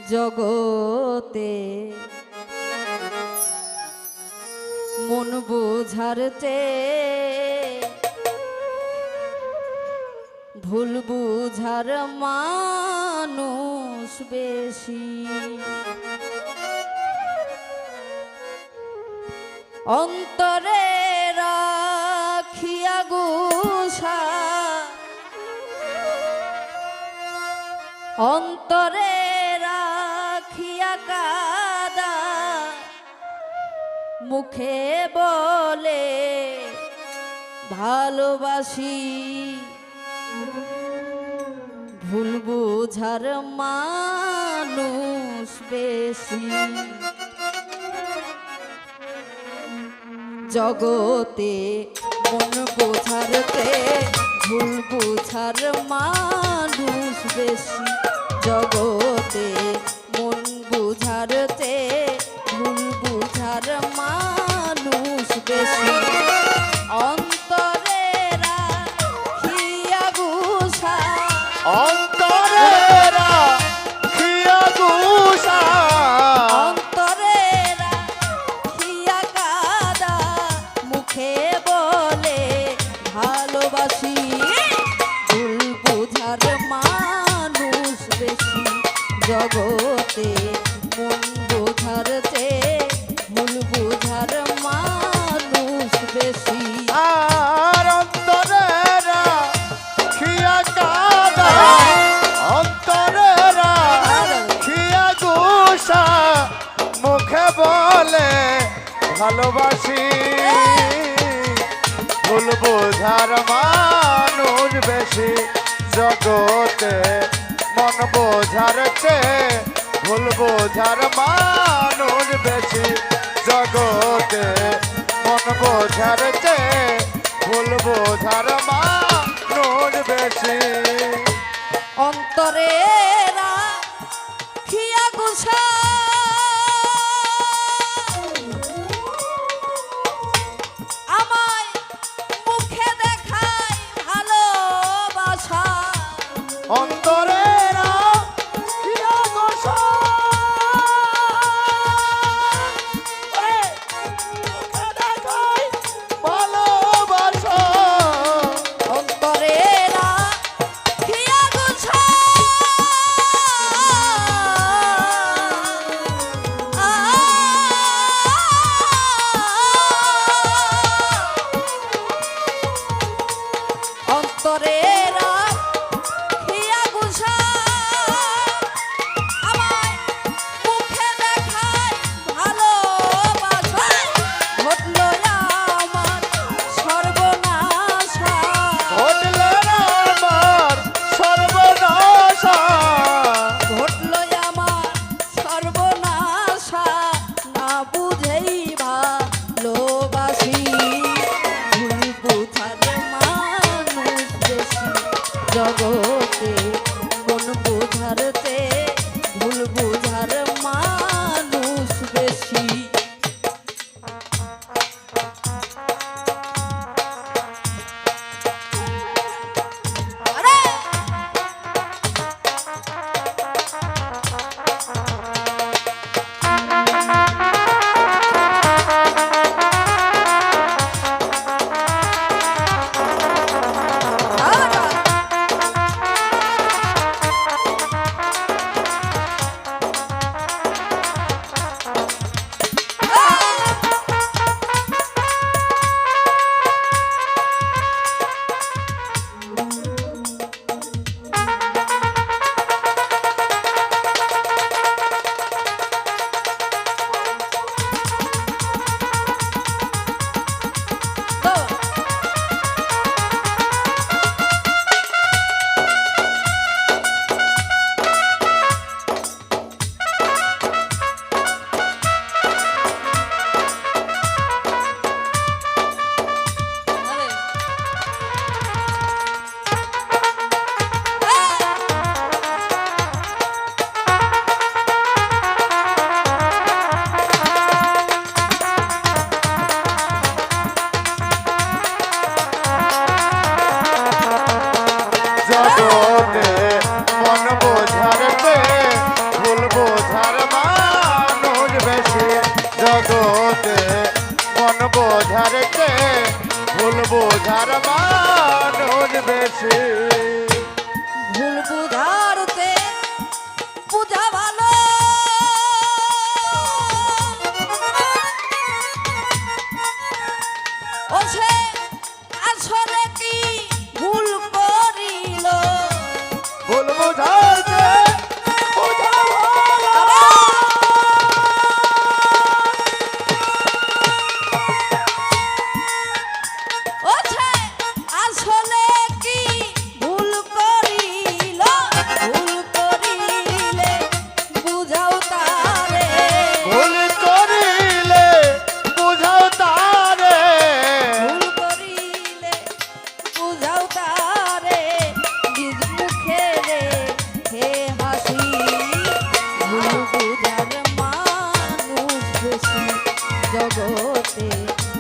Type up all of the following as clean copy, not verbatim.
জগতে মন বোঝারতে ভুল বুঝার মানুষ বেশি। অন্তরে রাখিয়া গুছা, অন্তরে রাখিয়া কাদা, মুখে বলে ভালোবাসি, ভুল বুঝার মানুষ বেশি। জগতে মন বোঝারতে ভুল বুঝার মানুষ বেশি। জগতে মন বুঝারতে ভুল বুঝার মানুষ বেশি। অন্তরে রাখিয়া গুছা, অন্তরে রাখিয়া গুছা, অন্তরে রাখিয়া কাদা, মুখে বলে ভালোবাসি, ভুল বুঝার মানুষ বেশি। জগতে মন বোঝারতে ভুল বুঝার মানুষ বেশি। আর অন্তরে রাখিয়া কাদা, অন্তরে রাখিয়া গুছা, মুখে বলে ভালোবাসি, ভুল বোঝার মানুষ বেশি। জগতে মন বোঝার চেয়ে ভুল বোঝার মানুষ বেশি। জগতে মন বোঝার চেয়ে ভুল বোঝার মানুষ বেশি। অন্তরে রাখিয়া গুছা, আমায় মুখে দেখায় ভালোবাসা, অন্তরে রাখিয়া গুছা, মুখে দেখায় ভালোবাসা। অন্তরে রাখিয়া গুছা, অন্তরে রাখিয়া গুছা, মানুষ বেশি ভুল বুঝারতে বুঝা ভালো ও সে আসলে কি ভুল করিল ভুল বুঝাইতে বুঝা ভালো ও সে আসলে কি ভুল করিল ভুল করিলে বুঝাও তারে ভুল করিলে বুঝাও তারে ভুল করিলে বুঝাও তারে নিজ মুখে রে হে হাসি ভুল বুঝার মানুষ বেশি জগতে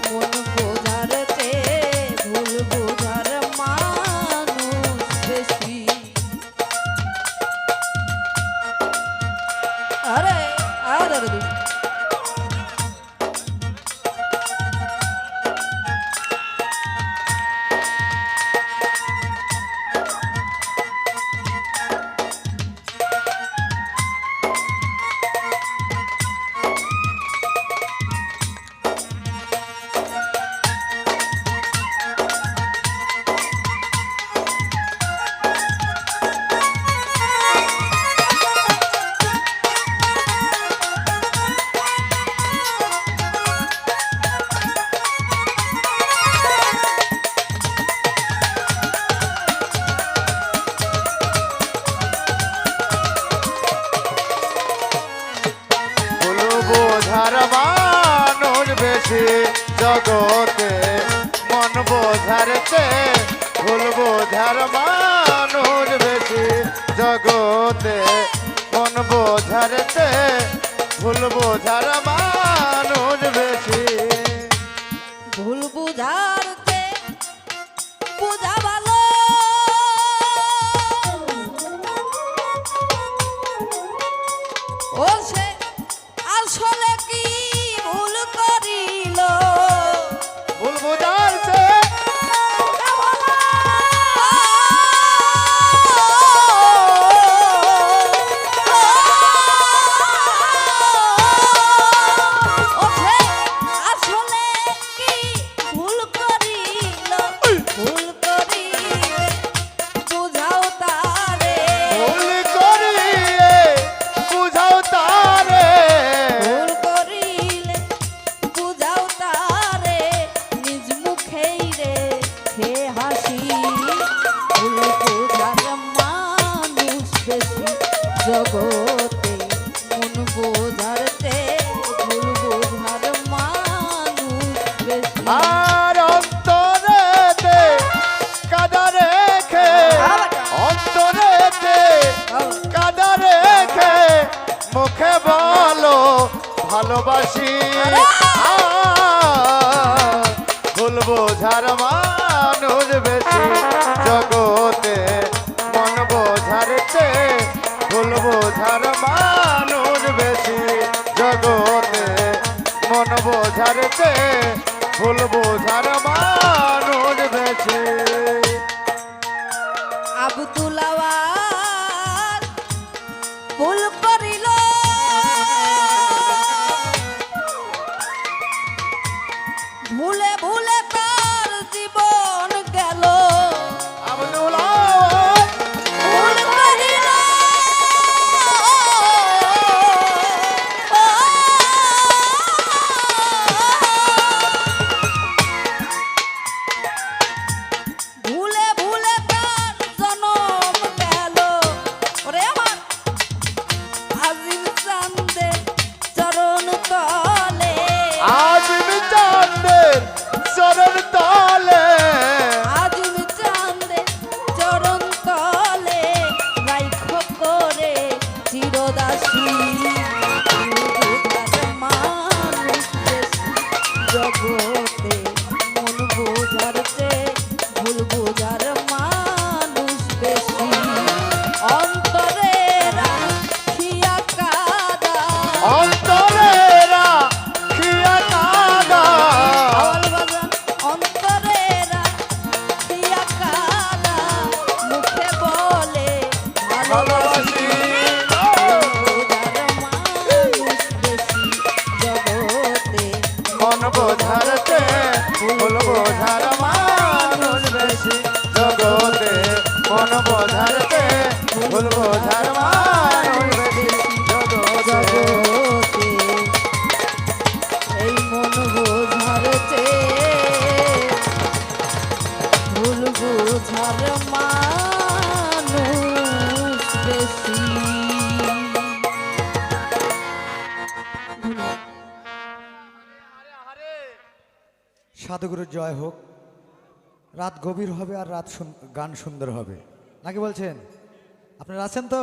মন বোঝার চেয়ে ভুল বুঝার মানুষ বেশি আরে আরে আরে ভুল বোঝার মানুষ বেশি জগতে মন বোঝার চেয়ে ভুল বোঝার মানুষ বেশি জগতে মন বোঝার চেয়ে ভুল বোঝার মানুষ বেশি ভুল বুঝারতে বুঝা ভালো ও সে আসলে কি ভুল করিল ভুল বোঝার চেয়ে বুঝা ভালো। ও সে আসলে কি ভুল করিল ভুল করিলে বুঝাও তারে ভুল করিয়ে বুঝাও তারে ভুল করিলে বুঝাও তারে নিজ মুখেই রে হে হাসি ভুল বুঝার মানুষ বেশি জগতে মন বোঝারতে ভুল বুঝার মানুষ বেশি আর অন্তরেতে কাদা রেখে অন্তরেতে কাদা রেখে মুখে বলো ভালোবাসি ভুল বোঝার মানুষ বেশি জগতে মন বোঝার চেয়ে ভুল বোঝার মানুষ বেশি জগতে মন বোঝার চেয়ে ভুল বোঝার মানুষ বেশি আব্দুল আওয়াজ ভুল করিল ভুলে ভুলে তার জীবন গেল আব্দুল আওয়াজ ভুল করিল ভালোবাসি মন বোঝার চেয়ে মন বোঝার মানুষ বেশি জগতে মন বোঝার চেয়ে ভুল বোঝার মানুষ বেশি জগতে জগতে এই মন বোঝার চেয়ে ভুল বোঝার মানুষ বেশি। সাধুগুরুর জয় হোক। রাত গভীর হবে আর গান সুন্দর হবে, নাকি বলছেন? আপনারা আছেন তো?